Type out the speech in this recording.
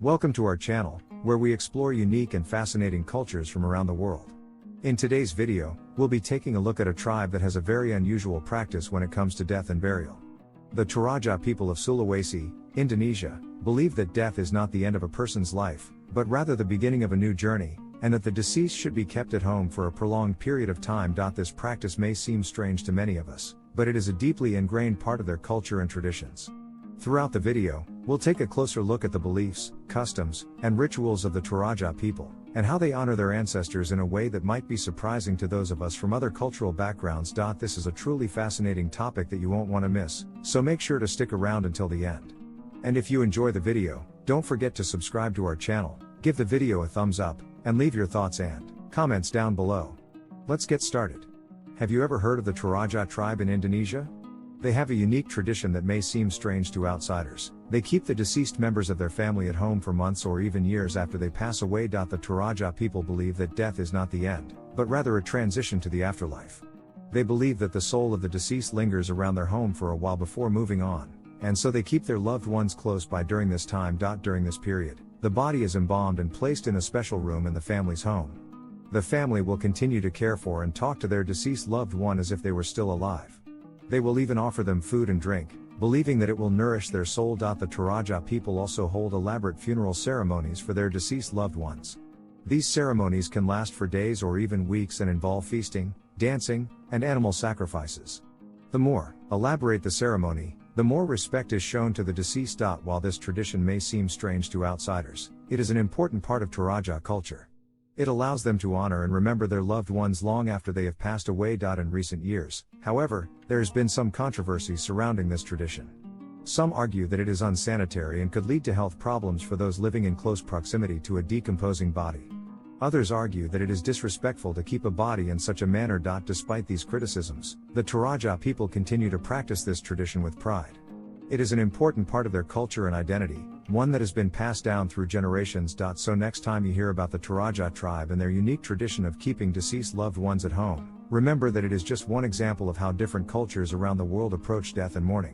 Welcome to our channel, where we explore unique and fascinating cultures from around the world. In today's video, we'll be taking a look at a tribe that has a very unusual practice when it comes to death and burial. The Toraja people of Sulawesi, Indonesia, believe that death is not the end of a person's life, but rather the beginning of a new journey, and that the deceased should be kept at home for a prolonged period of time. This practice may seem strange to many of us, but it is a deeply ingrained part of their culture and traditions. Throughout the video, we'll take a closer look at the beliefs, customs, and rituals of the Toraja people, and how they honor their ancestors in a way that might be surprising to those of us from other cultural backgrounds. This is a truly fascinating topic that you won't want to miss, so make sure to stick around until the end. And if you enjoy the video, don't forget to subscribe to our channel, give the video a thumbs up, and leave your thoughts and comments down below. Let's get started. Have you ever heard of the Toraja tribe in Indonesia? They have a unique tradition that may seem strange to outsiders. They keep the deceased members of their family at home for months or even years after they pass away. The Toraja people believe that death is not the end, but rather a transition to the afterlife. They believe that the soul of the deceased lingers around their home for a while before moving on, and so they keep their loved ones close by during this time. During this period, the body is embalmed and placed in a special room in the family's home. The family will continue to care for and talk to their deceased loved one as if they were still alive. They will even offer them food and drink, believing that it will nourish their soul. The Toraja people also hold elaborate funeral ceremonies for their deceased loved ones. These ceremonies can last for days or even weeks and involve feasting, dancing, and animal sacrifices. The more elaborate the ceremony, the more respect is shown to the deceased. While this tradition may seem strange to outsiders, it is an important part of Toraja culture. It allows them to honor and remember their loved ones long after they have passed away. In recent years, however, there has been some controversy surrounding this tradition. Some argue that it is unsanitary and could lead to health problems for those living in close proximity to a decomposing body. Others argue that it is disrespectful to keep a body in such a manner. Despite these criticisms, the Toraja people continue to practice this tradition with pride. It is an important part of their culture and identity, one that has been passed down through generations. So next time you hear about the Toraja tribe and their unique tradition of keeping deceased loved ones at home, remember that it is just one example of how different cultures around the world approach death and mourning.